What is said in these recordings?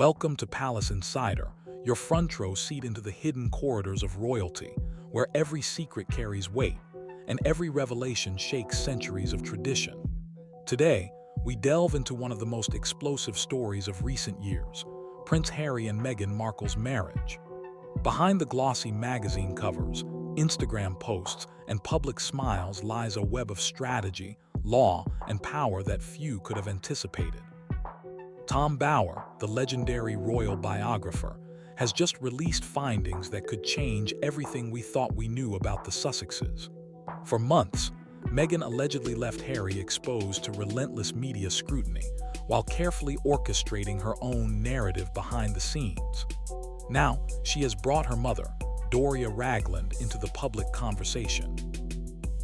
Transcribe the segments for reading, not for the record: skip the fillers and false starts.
Welcome to Palace Insider, your front row seat into the hidden corridors of royalty, where every secret carries weight and every revelation shakes centuries of tradition. Today, we delve into one of the most explosive stories of recent years, Prince Harry and Meghan Markle's marriage. Behind the glossy magazine covers, Instagram posts, and public smiles lies a web of strategy, law, and power that few could have anticipated. Tom Bower, the legendary royal biographer, has just released findings that could change everything we thought we knew about the Sussexes. For months, Meghan allegedly left Harry exposed to relentless media scrutiny, while carefully orchestrating her own narrative behind the scenes. Now, she has brought her mother, Doria Ragland, into the public conversation.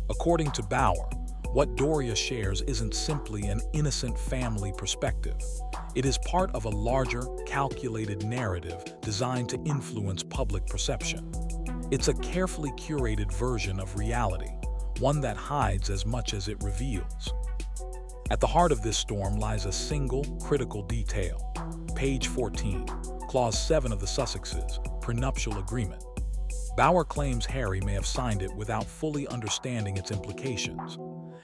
According to Bower, what Doria shares isn't simply an innocent family perspective. It is part of a larger, calculated narrative designed to influence public perception. It's a carefully curated version of reality, one that hides as much as it reveals. At the heart of this storm lies a single, critical detail. Page 14, Clause 7 of the Sussexes' prenuptial agreement. Bower claims Harry may have signed it without fully understanding its implications.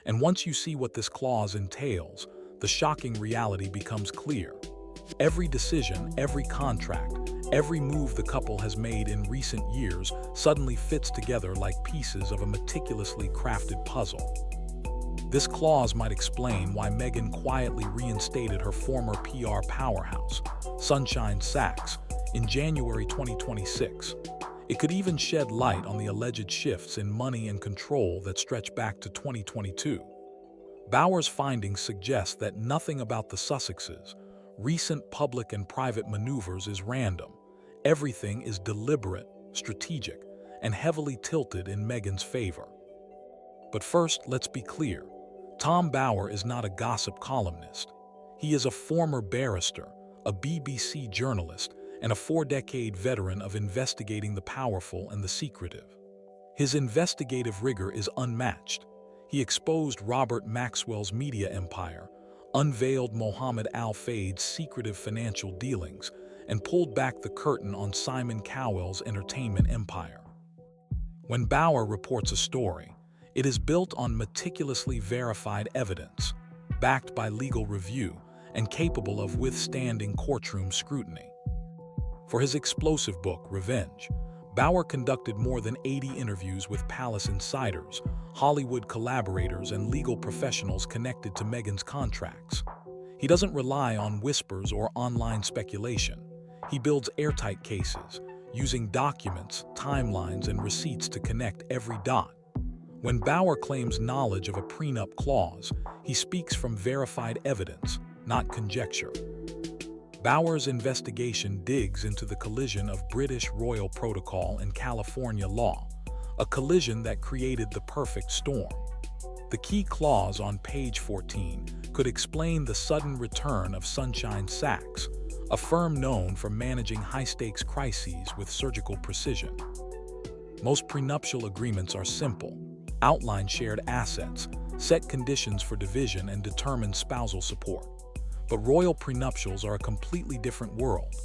And once you see what this clause entails, the shocking reality becomes clear. Every decision, every contract, every move the couple has made in recent years suddenly fits together like pieces of a meticulously crafted puzzle. This clause might explain why Meghan quietly reinstated her former PR powerhouse, Sunshine Sachs, in January 2026. It could even shed light on the alleged shifts in money and control that stretch back to 2022. Bower's findings suggest that nothing about the Sussexes, recent public and private maneuvers, is random. Everything is deliberate, strategic, and heavily tilted in Meghan's favor. But first, let's be clear. Tom Bower is not a gossip columnist. He is a former barrister, a BBC journalist, and a 4-decade veteran of investigating the powerful and the secretive. His investigative rigor is unmatched. He exposed Robert Maxwell's media empire, unveiled Mohammed Al-Fayed's secretive financial dealings, and pulled back the curtain on Simon Cowell's entertainment empire. When Bower reports a story, it is built on meticulously verified evidence, backed by legal review, and capable of withstanding courtroom scrutiny. For his explosive book, Revenge, Bower conducted more than 80 interviews with Palace insiders, Hollywood collaborators, and legal professionals connected to Meghan's contracts. He doesn't rely on whispers or online speculation. He builds airtight cases, using documents, timelines, and receipts to connect every dot. When Bower claims knowledge of a prenup clause, he speaks from verified evidence, not conjecture. Bower's investigation digs into the collision of British royal protocol and California law, a collision that created the perfect storm. The key clause on page 14 could explain the sudden return of Sunshine Sachs, a firm known for managing high-stakes crises with surgical precision. Most prenuptial agreements are simple: outline shared assets, set conditions for division, and determine spousal support. But royal prenuptials are a completely different world.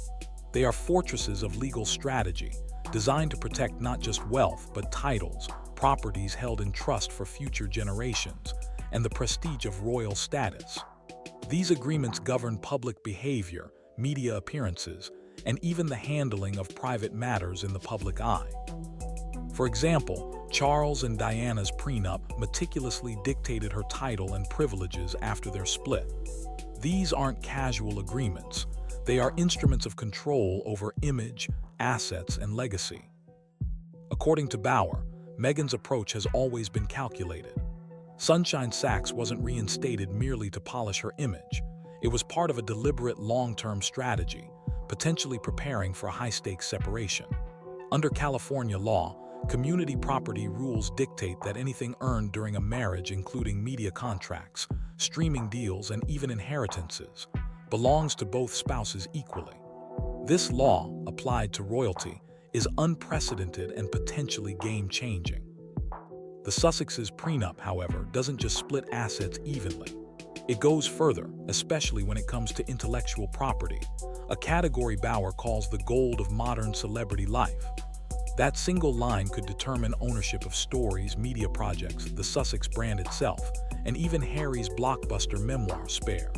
They are fortresses of legal strategy, designed to protect not just wealth, but titles, properties held in trust for future generations, and the prestige of royal status. These agreements govern public behavior, media appearances, and even the handling of private matters in the public eye. For example, Charles and Diana's prenup meticulously dictated her title and privileges after their split. These aren't casual agreements. They are instruments of control over image, assets, and legacy. According to Bower, Meghan's approach has always been calculated. Sunshine Sachs wasn't reinstated merely to polish her image. It was part of a deliberate long-term strategy, potentially preparing for a high-stakes separation. Under California law, community property rules dictate that anything earned during a marriage, including media contracts, streaming deals, and even inheritances, belongs to both spouses equally. This law, applied to royalty, is unprecedented and potentially game-changing. The Sussexes' prenup, however, doesn't just split assets evenly. It goes further, especially when it comes to intellectual property, a category Bauer calls the gold of modern celebrity life. That single line could determine ownership of stories, media projects, the Sussex brand itself, and even Harry's blockbuster memoir, Spare.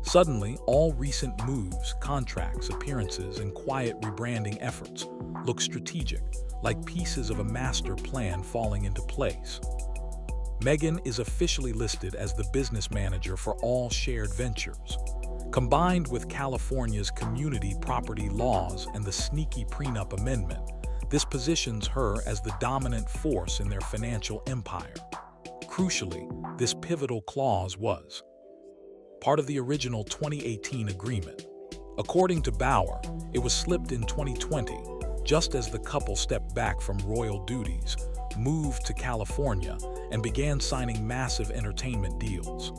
Suddenly, all recent moves, contracts, appearances, and quiet rebranding efforts look strategic, like pieces of a master plan falling into place. Meghan is officially listed as the business manager for all shared ventures. Combined with California's community property laws and the sneaky Prenup amendment, this positions her as the dominant force in their financial empire. Crucially, this pivotal clause was part of the original 2018 agreement. According to Bauer, it was slipped in 2020, just as the couple stepped back from royal duties, moved to California, and began signing massive entertainment deals.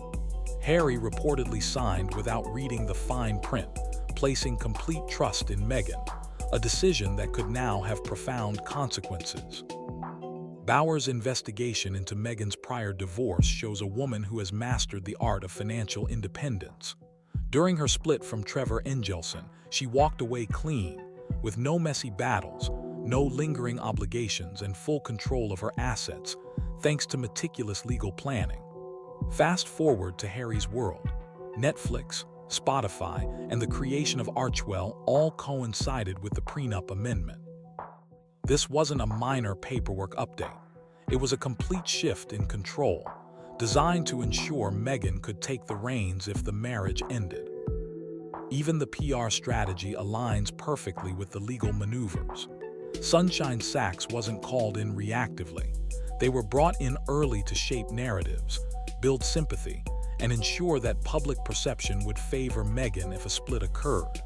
Harry reportedly signed without reading the fine print, placing complete trust in Meghan, a decision that could now have profound consequences. Bauer's investigation into Meghan's prior divorce shows a woman who has mastered the art of financial independence. During her split from Trevor Engelson, she walked away clean, with no messy battles, no lingering obligations, and full control of her assets, thanks to meticulous legal planning. Fast forward to Harry's world. Netflix, Spotify, and the creation of Archewell all coincided with the Prenup amendment. This wasn't a minor paperwork update. It was a complete shift in control, designed to ensure Meghan could take the reins if the marriage ended. Even the PR strategy aligns perfectly with the legal maneuvers. Sunshine Sachs wasn't called in reactively. They were brought in early to shape narratives, build sympathy, and ensure that public perception would favor Meghan if a split occurred.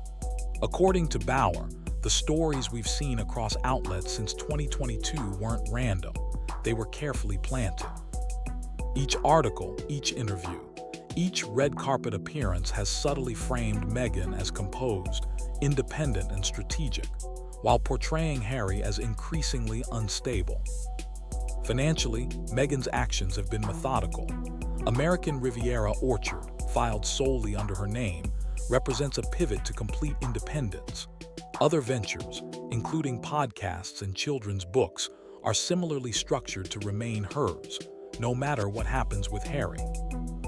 According to Bauer, the stories we've seen across outlets since 2022 weren't random. They were carefully planted. Each article, each interview, each red carpet appearance has subtly framed Meghan as composed, independent, and strategic, while portraying Harry as increasingly unstable. Financially, Meghan's actions have been methodical. American Riviera Orchard, filed solely under her name, represents a pivot to complete independence. Other ventures, including podcasts and children's books, are similarly structured to remain hers, no matter what happens with Harry.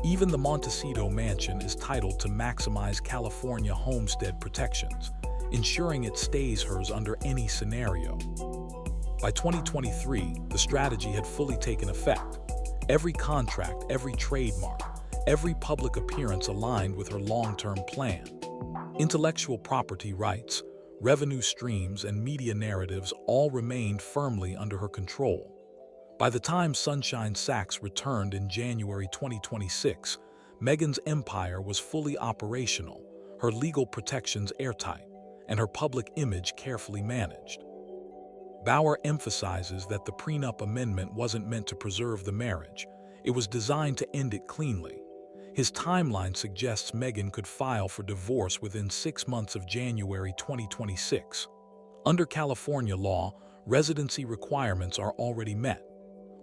Even the Montecito mansion is titled to maximize California homestead protections, ensuring it stays hers under any scenario. By 2023, the strategy had fully taken effect. Every contract, every trademark, every public appearance aligned with her long-term plan. Intellectual property rights, revenue streams, and media narratives all remained firmly under her control. By the time Sunshine Sachs returned in January 2026, Meghan's empire was fully operational, her legal protections airtight, and her public image carefully managed. Bauer emphasizes that the Prenup amendment wasn't meant to preserve the marriage. It was designed to end it cleanly. His timeline suggests Meghan could file for divorce within 6 months of January 2026. Under California law, residency requirements are already met.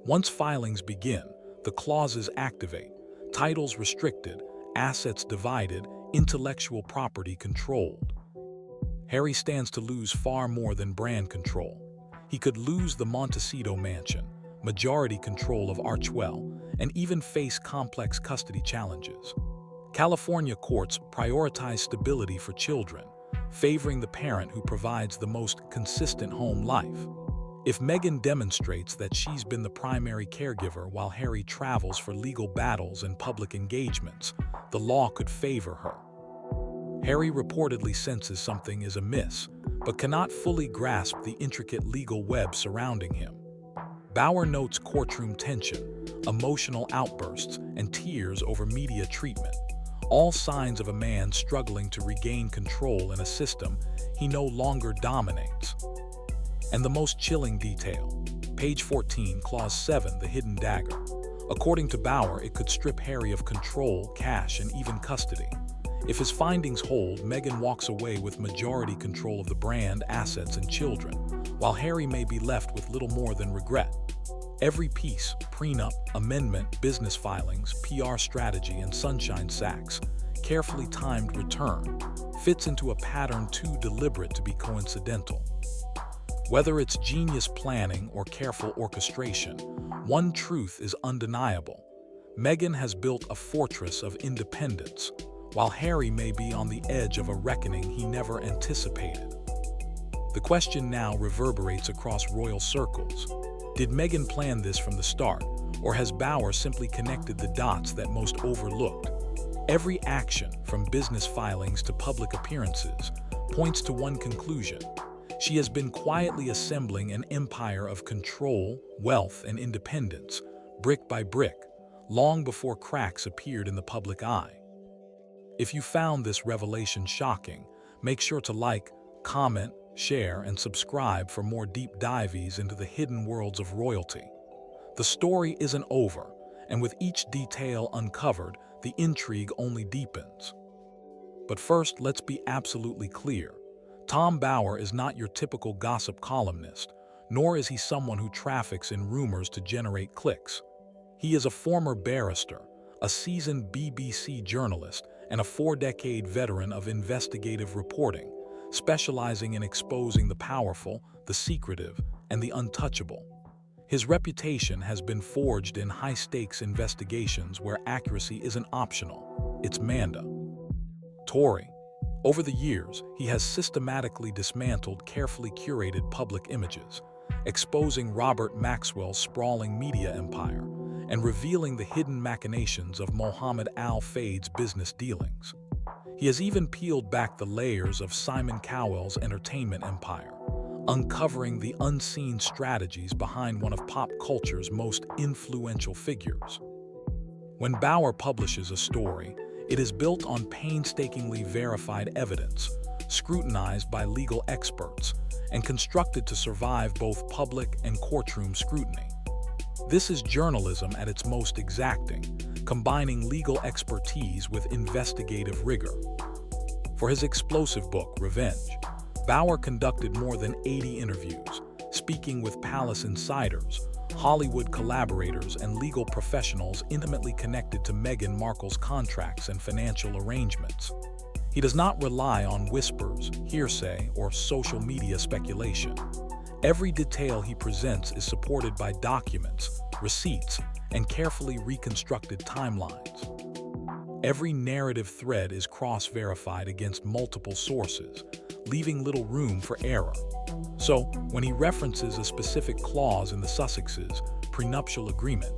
Once filings begin, the clauses activate: titles restricted, assets divided, intellectual property controlled. Harry stands to lose far more than brand control. He could lose the Montecito mansion, majority control of Archewell, and even face complex custody challenges. California courts prioritize stability for children, favoring the parent who provides the most consistent home life. If Meghan demonstrates that she's been the primary caregiver while Harry travels for legal battles and public engagements, the law could favor her. Harry reportedly senses something is amiss, but cannot fully grasp the intricate legal web surrounding him. Bauer notes courtroom tension, emotional outbursts, and tears over media treatment, all signs of a man struggling to regain control in a system he no longer dominates. And the most chilling detail, page 14, clause 7, the hidden dagger. According to Bauer, it could strip Harry of control, cash, and even custody. If his findings hold, Meghan walks away with majority control of the brand, assets, and children, while Harry may be left with little more than regret. Every piece, prenup, amendment, business filings, PR strategy, and Sunshine Sachs, carefully timed return fits into a pattern too deliberate to be coincidental. Whether it's genius planning or careful orchestration, one truth is undeniable. Meghan has built a fortress of independence, while Harry may be on the edge of a reckoning he never anticipated. The question now reverberates across royal circles. Did Meghan plan this from the start, or has Bauer simply connected the dots that most overlooked? Every action, from business filings to public appearances, points to one conclusion. She has been quietly assembling an empire of control, wealth, and independence, brick by brick, long before cracks appeared in the public eye. If you found this revelation shocking, make sure to like, comment, share, and subscribe for more deep dives into the hidden worlds of royalty. The story isn't over, and with each detail uncovered, the intrigue only deepens. But first, let's be absolutely clear. Tom Bauer is not your typical gossip columnist, nor is he someone who traffics in rumors to generate clicks. He is a former barrister, a seasoned BBC journalist, and a 4-decade veteran of investigative reporting, specializing in exposing the powerful, the secretive, and the untouchable. His reputation has been forged in high-stakes investigations where accuracy isn't optional, it's mandatory. Over the years, he has systematically dismantled carefully curated public images, exposing Robert Maxwell's sprawling media empire and revealing the hidden machinations of Mohammed Al-Fayed's business dealings. He has even peeled back the layers of Simon Cowell's entertainment empire, uncovering the unseen strategies behind one of pop culture's most influential figures. When Bauer publishes a story, it is built on painstakingly verified evidence, scrutinized by legal experts, and constructed to survive both public and courtroom scrutiny. This is journalism at its most exacting, combining legal expertise with investigative rigor. For his explosive book, Revenge, Bauer conducted more than 80 interviews, speaking with palace insiders, Hollywood collaborators, and legal professionals intimately connected to Meghan Markle's contracts and financial arrangements. He does not rely on whispers, hearsay, or social media speculation. Every detail he presents is supported by documents, receipts, and carefully reconstructed timelines. Every narrative thread is cross-verified against multiple sources, leaving little room for error. So, when he references a specific clause in the Sussexes' prenuptial agreement,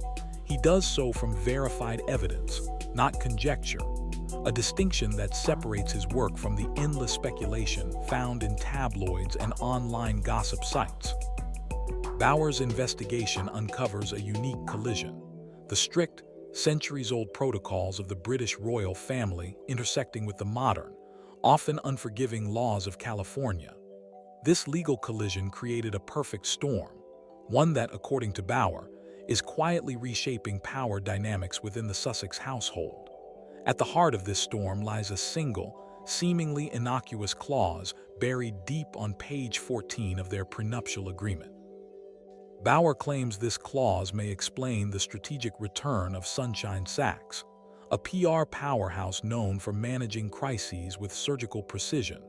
he does so from verified evidence, not conjecture, a distinction that separates his work from the endless speculation found in tabloids and online gossip sites. Bauer's investigation uncovers a unique collision: the strict, centuries-old protocols of the British royal family intersecting with the modern, often unforgiving laws of California. This legal collision created a perfect storm, one that, according to Bauer, is quietly reshaping power dynamics within the Sussex household. At the heart of this storm lies a single, seemingly innocuous clause buried deep on page 14 of their prenuptial agreement. Bauer claims this clause may explain the strategic return of Sunshine Sachs, a PR powerhouse known for managing crises with surgical precision,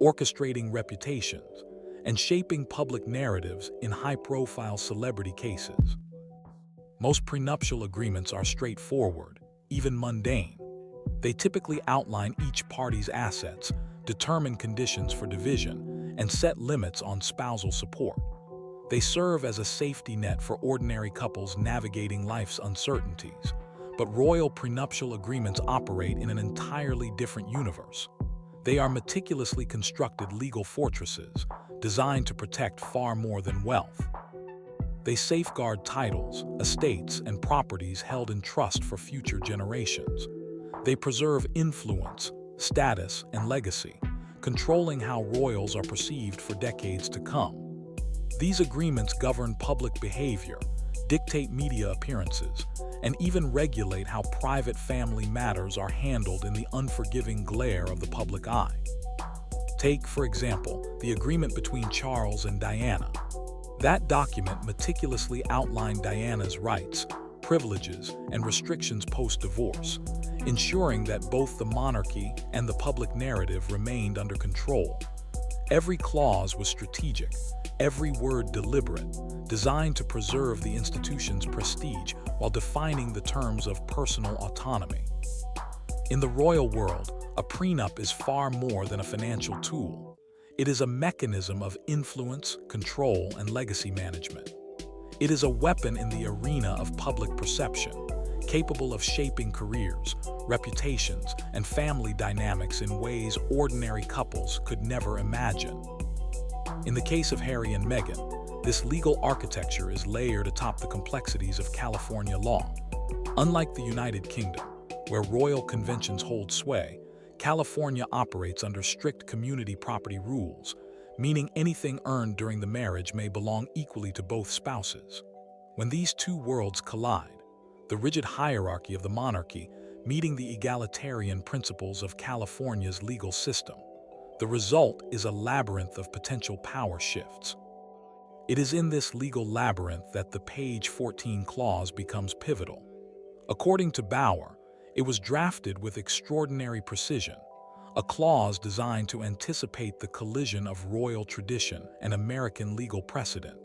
orchestrating reputations, and shaping public narratives in high-profile celebrity cases. Most prenuptial agreements are straightforward, even mundane. They typically outline each party's assets, determine conditions for division, and set limits on spousal support. They serve as a safety net for ordinary couples navigating life's uncertainties. But royal prenuptial agreements operate in an entirely different universe. They are meticulously constructed legal fortresses, designed to protect far more than wealth. They safeguard titles, estates, and properties held in trust for future generations. They preserve influence, status, and legacy, controlling how royals are perceived for decades to come. These agreements govern public behavior, dictate media appearances, and even regulate how private family matters are handled in the unforgiving glare of the public eye. Take, for example, the agreement between Charles and Diana. That document meticulously outlined Diana's rights, privileges, and restrictions post-divorce, ensuring that both the monarchy and the public narrative remained under control. Every clause was strategic, every word deliberate, designed to preserve the institution's prestige while defining the terms of personal autonomy. In the royal world, a prenup is far more than a financial tool. It is a mechanism of influence, control, and legacy management. It is a weapon in the arena of public perception, capable of shaping careers, reputations, and family dynamics in ways ordinary couples could never imagine. In the case of Harry and Meghan, this legal architecture is layered atop the complexities of California law. Unlike the United Kingdom, where royal conventions hold sway, California operates under strict community property rules, meaning anything earned during the marriage may belong equally to both spouses. When these two worlds collide, the rigid hierarchy of the monarchy meeting the egalitarian principles of California's legal system, the result is a labyrinth of potential power shifts. It is in this legal labyrinth that the page 14 clause becomes pivotal. According to Bauer, it was drafted with extraordinary precision, a clause designed to anticipate the collision of royal tradition and American legal precedent,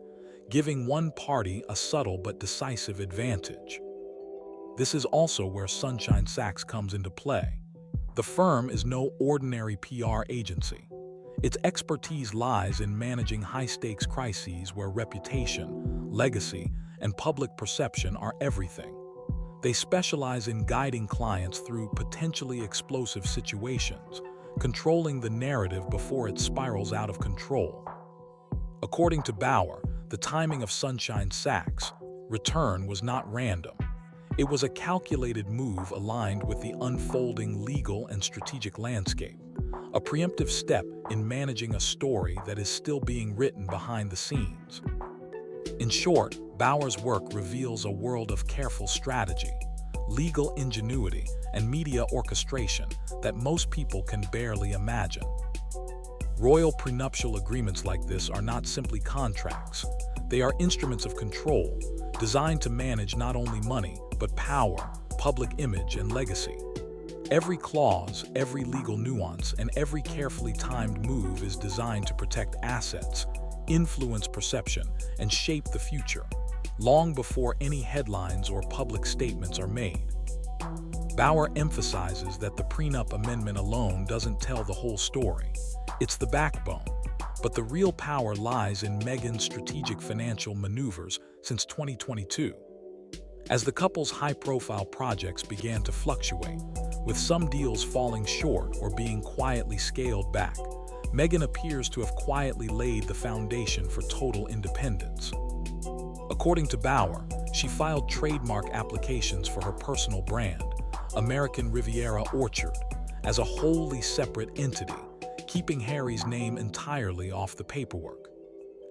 giving one party a subtle but decisive advantage. This is also where Sunshine Sachs comes into play. The firm is no ordinary PR agency. Its expertise lies in managing high-stakes crises where reputation, legacy, and public perception are everything. They specialize in guiding clients through potentially explosive situations, controlling the narrative before it spirals out of control. According to Bauer, the timing of Sunshine Sachs' return was not random. It was a calculated move aligned with the unfolding legal and strategic landscape, a preemptive step in managing a story that is still being written behind the scenes. In short, Bauer's work reveals a world of careful strategy, legal ingenuity, and media orchestration that most people can barely imagine. Royal prenuptial agreements like this are not simply contracts. They are instruments of control, designed to manage not only money, but power, public image, and legacy. Every clause, every legal nuance, and every carefully timed move is designed to protect assets, influence perception, and shape the future, long before any headlines or public statements are made. Bauer emphasizes that the prenup amendment alone doesn't tell the whole story. It's the backbone, but the real power lies in Meghan's strategic financial maneuvers since 2022. As the couple's high-profile projects began to fluctuate, with some deals falling short or being quietly scaled back, Meghan appears to have quietly laid the foundation for total independence. According to Bauer, she filed trademark applications for her personal brand, American Riviera Orchard, as a wholly separate entity, keeping Harry's name entirely off the paperwork.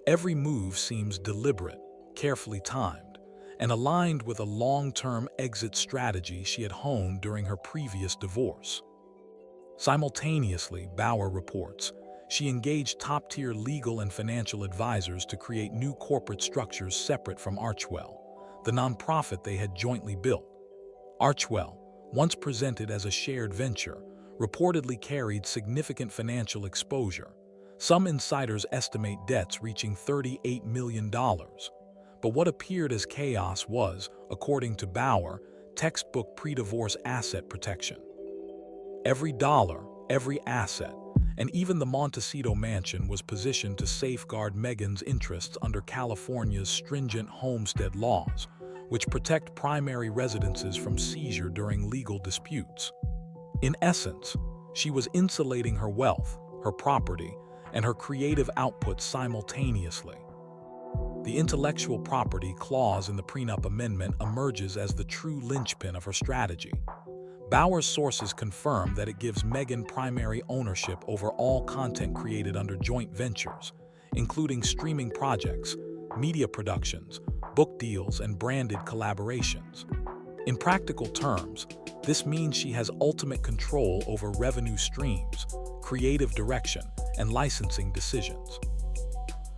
Every move seems deliberate, carefully timed, and aligned with a long-term exit strategy she had honed during her previous divorce. Simultaneously, Bauer reports, she engaged top-tier legal and financial advisors to create new corporate structures separate from Archewell, the nonprofit they had jointly built. Archewell, once presented as a shared venture, reportedly carried significant financial exposure. Some insiders estimate debts reaching $38 million. But what appeared as chaos was, according to Bauer, textbook pre-divorce asset protection. Every dollar, every asset, and even the Montecito mansion was positioned to safeguard Meghan's interests under California's stringent homestead laws, which protect primary residences from seizure during legal disputes. In essence, she was insulating her wealth, her property, and her creative output simultaneously. The intellectual property clause in the prenup amendment emerges as the true linchpin of her strategy. Bauer's sources confirm that it gives Meghan primary ownership over all content created under joint ventures, including streaming projects, media productions, book deals, and branded collaborations. In practical terms, this means she has ultimate control over revenue streams, creative direction, and licensing decisions.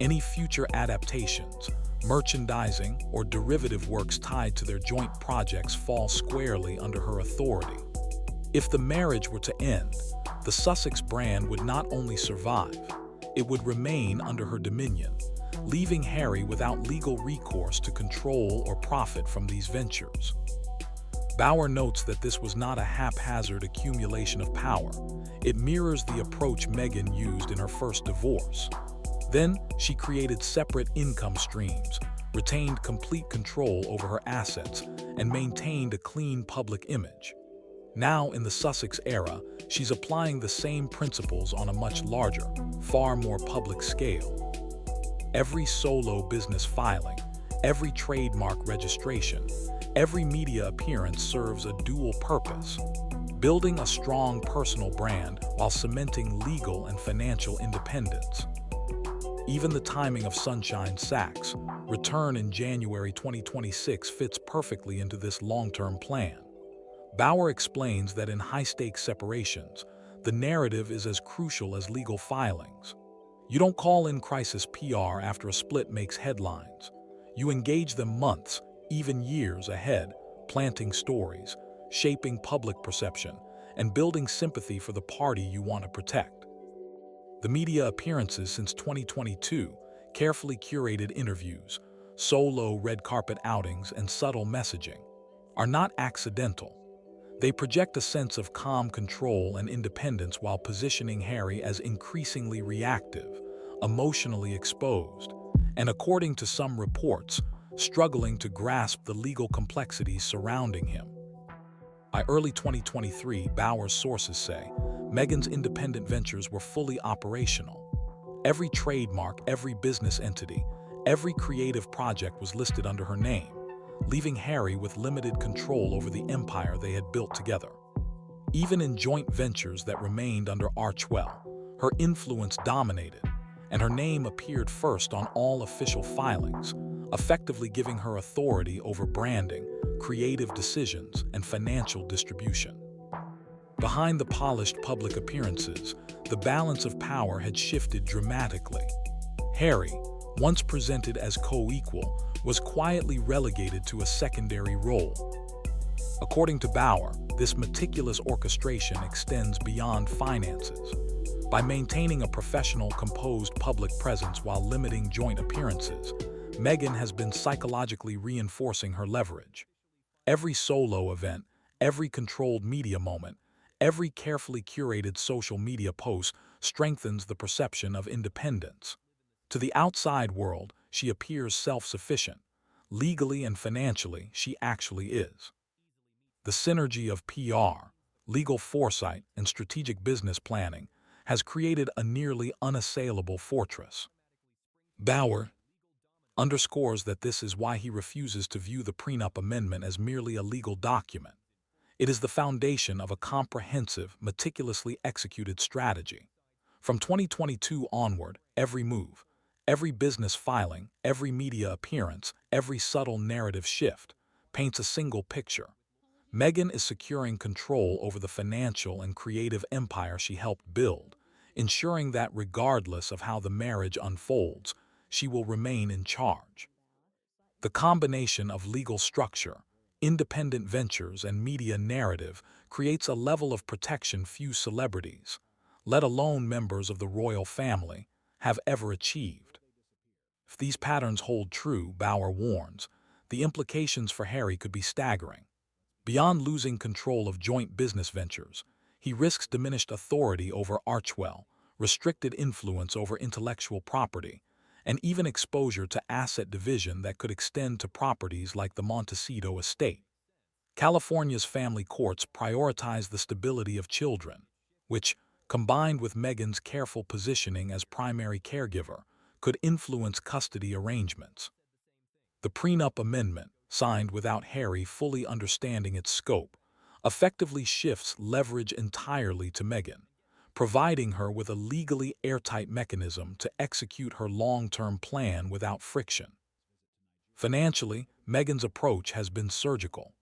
Any future adaptations, merchandising, or derivative works tied to their joint projects fall squarely under her authority. If the marriage were to end, the Sussex brand would not only survive, it would remain under her dominion, leaving Harry without legal recourse to control or profit from these ventures. Bauer notes that this was not a haphazard accumulation of power. It mirrors the approach Meghan used in her first divorce. Then, she created separate income streams, retained complete control over her assets, and maintained a clean public image. Now, in the Sussex era, she's applying the same principles on a much larger, far more public scale. Every solo business filing, every trademark registration, every media appearance serves a dual purpose: building a strong personal brand while cementing legal and financial independence. Even the timing of Sunshine Sachs' return in January 2026 fits perfectly into this long-term plan. Bauer explains that in high-stakes separations, the narrative is as crucial as legal filings. You don't call in crisis PR after a split makes headlines. You engage them months, even years ahead, planting stories, shaping public perception, and building sympathy for the party you want to protect. The media appearances since 2022, carefully curated interviews, solo red carpet outings, and subtle messaging, are not accidental. They project a sense of calm control and independence while positioning Harry as increasingly reactive, emotionally exposed, and according to some reports, struggling to grasp the legal complexities surrounding him. By early 2023, Bauer's sources say, Meghan's independent ventures were fully operational. Every trademark, every business entity, every creative project was listed under her name, leaving Harry with limited control over the empire they had built together. Even in joint ventures that remained under Archwell, her influence dominated, and her name appeared first on all official filings, effectively giving her authority over branding, creative decisions, and financial distribution. Behind the polished public appearances, the balance of power had shifted dramatically. Harry, once presented as co-equal, was quietly relegated to a secondary role. According to Bauer, this meticulous orchestration extends beyond finances. By maintaining a professional, composed public presence while limiting joint appearances, Meghan has been psychologically reinforcing her leverage. Every solo event, every controlled media moment, every carefully curated social media post strengthens the perception of independence. To the outside world, she appears self-sufficient. Legally and financially, she actually is. The synergy of PR, legal foresight, and strategic business planning has created a nearly unassailable fortress. Bauer underscores that this is why he refuses to view the Prenup amendment as merely a legal document. It is the foundation of a comprehensive, meticulously executed strategy. From 2022 onward, every move, every business filing, every media appearance, every subtle narrative shift paints a single picture. Meghan is securing control over the financial and creative empire she helped build, ensuring that regardless of how the marriage unfolds, she will remain in charge. The combination of legal structure, independent ventures, and media narrative creates a level of protection few celebrities, let alone members of the royal family, have ever achieved. If these patterns hold true, Bauer warns, the implications for Harry could be staggering. Beyond losing control of joint business ventures, he risks diminished authority over Archwell, restricted influence over intellectual property, and even exposure to asset division that could extend to properties like the Montecito estate. California's family courts prioritize the stability of children, which, combined with Meghan's careful positioning as primary caregiver, could influence custody arrangements. The Prenup Amendment, signed without Harry fully understanding its scope, effectively shifts leverage entirely to Meghan, providing her with a legally airtight mechanism to execute her long-term plan without friction. Financially, Meghan's approach has been surgical.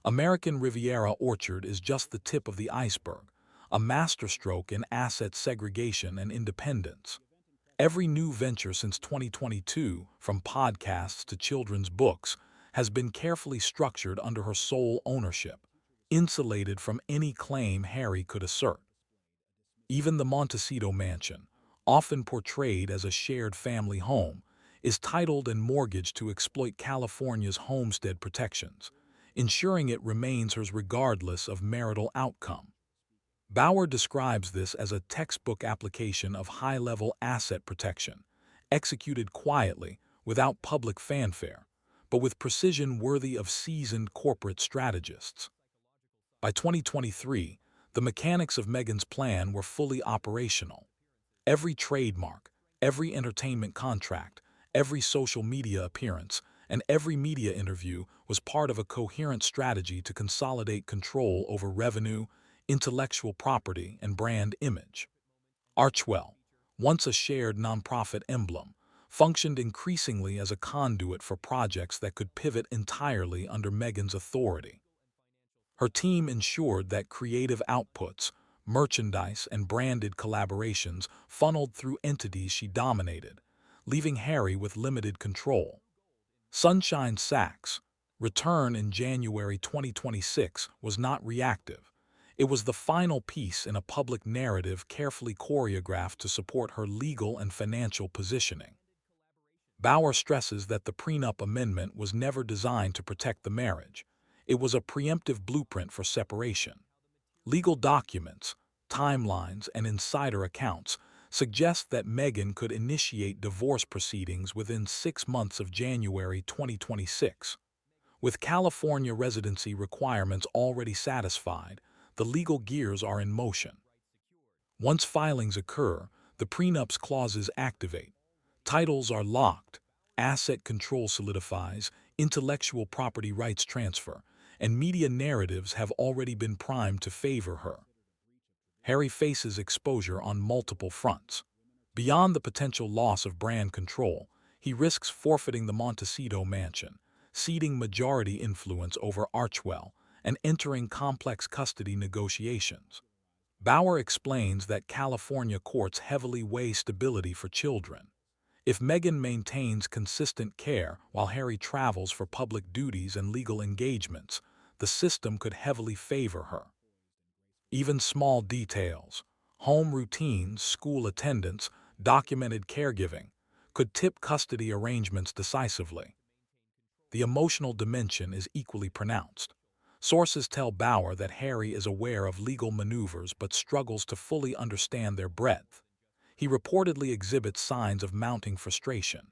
American Riviera Orchard is just the tip of the iceberg, a masterstroke in asset segregation and independence. Every new venture since 2022, from podcasts to children's books, has been carefully structured under her sole ownership. insulated from any claim Harry could assert. Even the Montecito mansion, often portrayed as a shared family home, is titled and mortgaged to exploit California's homestead protections, ensuring it remains hers regardless of marital outcome. Bauer describes this as a textbook application of high-level asset protection, executed quietly, without public fanfare, but with precision worthy of seasoned corporate strategists. By 2023, the mechanics of Meghan's plan were fully operational. Every trademark, every entertainment contract, every social media appearance, and every media interview was part of a coherent strategy to consolidate control over revenue, intellectual property, and brand image. Archwell, once a shared nonprofit emblem, functioned increasingly as a conduit for projects that could pivot entirely under Meghan's authority. Her team ensured that creative outputs, merchandise, and branded collaborations funneled through entities she dominated, leaving Harry with limited control. Sunshine Sachs' return in January 2026 was not reactive. It was the final piece in a public narrative carefully choreographed to support her legal and financial positioning. Bauer stresses that the Prenup amendment was never designed to protect the marriage. It was a preemptive blueprint for separation. Legal documents, timelines, and insider accounts suggest that Meghan could initiate divorce proceedings within 6 months of January 2026. With California residency requirements already satisfied, the legal gears are in motion. Once filings occur, the prenup's clauses activate. Titles are locked, asset control solidifies, intellectual property rights transfer, and media narratives have already been primed to favor her. Harry faces exposure on multiple fronts. Beyond the potential loss of brand control, he risks forfeiting the Montecito mansion, ceding majority influence over Archwell, and entering complex custody negotiations. Bauer explains that California courts heavily weigh stability for children. If Meghan maintains consistent care while Harry travels for public duties and legal engagements, the system could heavily favor her. Even small details, home routines, school attendance, documented caregiving, could tip custody arrangements decisively. The emotional dimension is equally pronounced. Sources tell Bauer that Harry is aware of legal maneuvers but struggles to fully understand their breadth. He reportedly exhibits signs of mounting frustration,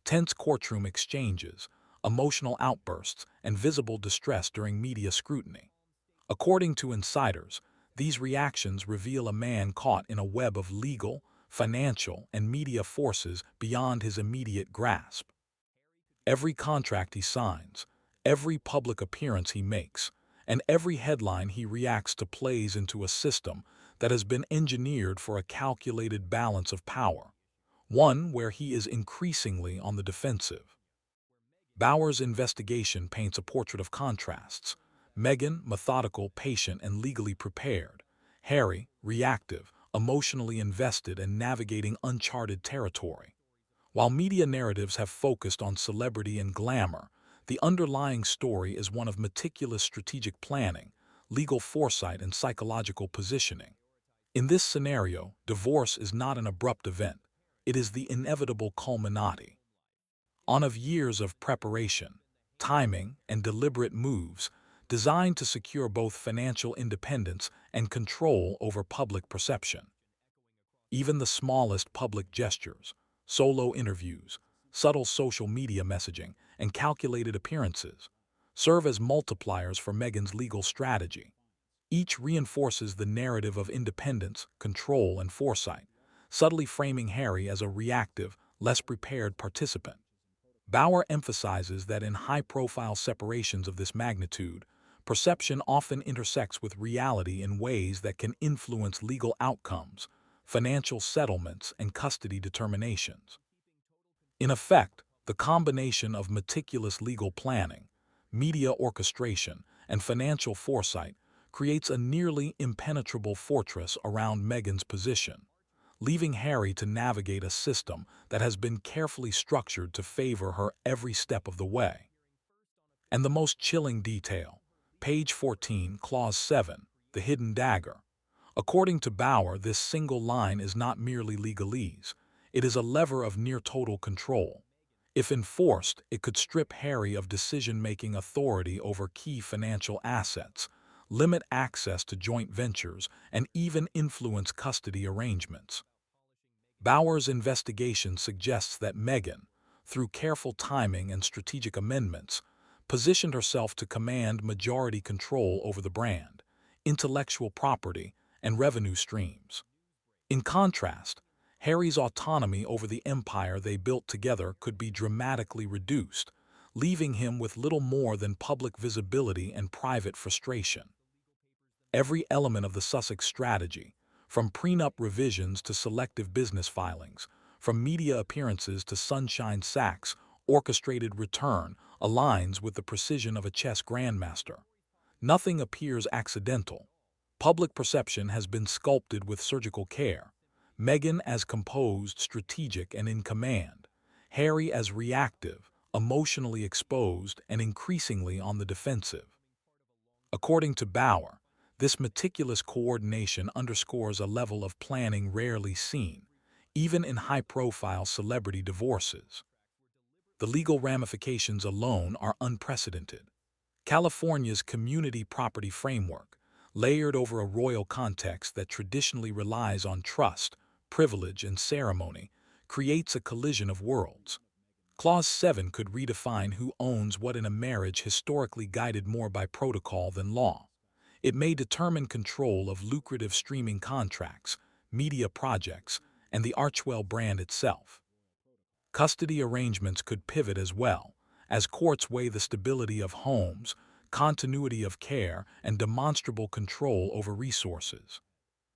tense courtroom exchanges, emotional outbursts, and visible distress during media scrutiny. According to insiders, these reactions reveal a man caught in a web of legal, financial, and media forces beyond his immediate grasp. Every contract he signs, every public appearance he makes, and every headline he reacts to plays into a system that has been engineered for a calculated balance of power, one where he is increasingly on the defensive. Bauer's investigation paints a portrait of contrasts. Meghan, methodical, patient, and legally prepared. Harry, reactive, emotionally invested and navigating uncharted territory. While media narratives have focused on celebrity and glamour, the underlying story is one of meticulous strategic planning, legal foresight, and psychological positioning. In this scenario, divorce is not an abrupt event. It is the inevitable culminati of years of preparation, timing, and deliberate moves designed to secure both financial independence and control over public perception. Even the smallest public gestures, solo interviews, subtle social media messaging, and calculated appearances serve as multipliers for Meghan's legal strategy. Each reinforces the narrative of independence, control, and foresight, subtly framing Harry as a reactive, less prepared participant. Bauer emphasizes that in high-profile separations of this magnitude, perception often intersects with reality in ways that can influence legal outcomes, financial settlements, and custody determinations. In effect, the combination of meticulous legal planning, media orchestration, and financial foresight creates a nearly impenetrable fortress around Meghan's position, leaving Harry to navigate a system that has been carefully structured to favor her every step of the way. And the most chilling detail, Page 14, Clause 7, the hidden dagger. According to Bauer, this single line is not merely legalese. It is a lever of near-total control. If enforced, it could strip Harry of decision-making authority over key financial assets, limit access to joint ventures, and even influence custody arrangements. Bauer's investigation suggests that Meghan, through careful timing and strategic amendments, positioned herself to command majority control over the brand, intellectual property, and revenue streams. In contrast, Harry's autonomy over the empire they built together could be dramatically reduced, leaving him with little more than public visibility and private frustration. Every element of the Sussex strategy, from prenup revisions to selective business filings, from media appearances to Sunshine Sachs' orchestrated return, aligns with the precision of a chess grandmaster. Nothing appears accidental. Public perception has been sculpted with surgical care. Meghan as composed, strategic, and in command. Harry as reactive, emotionally exposed, and increasingly on the defensive. According to Bauer, this meticulous coordination underscores a level of planning rarely seen, even in high-profile celebrity divorces. The legal ramifications alone are unprecedented. California's community property framework, layered over a royal context that traditionally relies on trust, privilege, and ceremony, creates a collision of worlds. Clause 7 could redefine who owns what in a marriage historically guided more by protocol than law. It may determine control of lucrative streaming contracts, media projects, and the Archwell brand itself. Custody arrangements could pivot as well, as courts weigh the stability of homes, continuity of care, and demonstrable control over resources.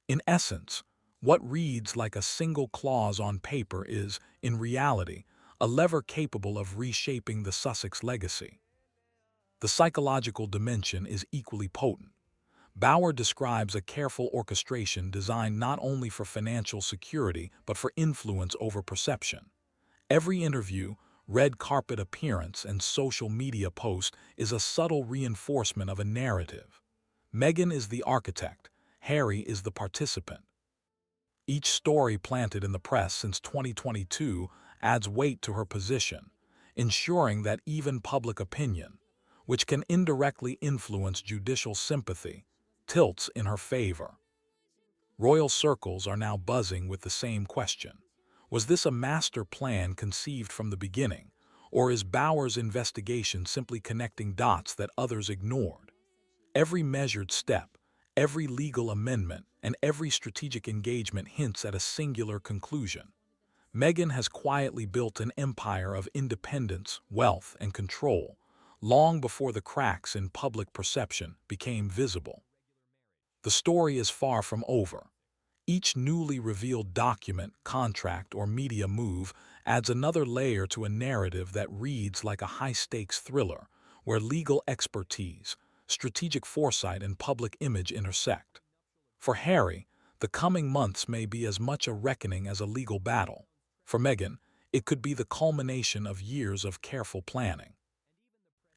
In essence, what reads like a single clause on paper is, in reality, a lever capable of reshaping the Sussex legacy. The psychological dimension is equally potent. Bauer describes a careful orchestration designed not only for financial security but for influence over perception. Every interview, red carpet appearance, and social media post is a subtle reinforcement of a narrative. Meghan is the architect, Harry is the participant. Each story planted in the press since 2022 adds weight to her position, ensuring that even public opinion, which can indirectly influence judicial sympathy, tilts in her favor. Royal circles are now buzzing with the same question. Was this a master plan conceived from the beginning, or is Bauer's investigation simply connecting dots that others ignored? Every measured step, every legal amendment, and every strategic engagement hints at a singular conclusion. Meghan has quietly built an empire of independence, wealth, and control, long before the cracks in public perception became visible. The story is far from over. Each newly revealed document, contract, or media move adds another layer to a narrative that reads like a high-stakes thriller, where legal expertise, strategic foresight, and public image intersect. For Harry, the coming months may be as much a reckoning as a legal battle. For Meghan, it could be the culmination of years of careful planning.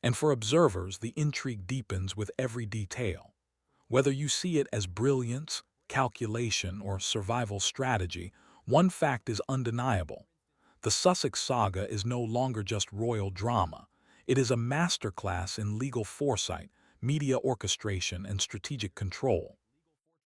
And for observers, the intrigue deepens with every detail. Whether you see it as brilliance, calculation, or survival strategy, one fact is undeniable. The Sussex saga is no longer just royal drama. It is a masterclass in legal foresight, media orchestration, and strategic control.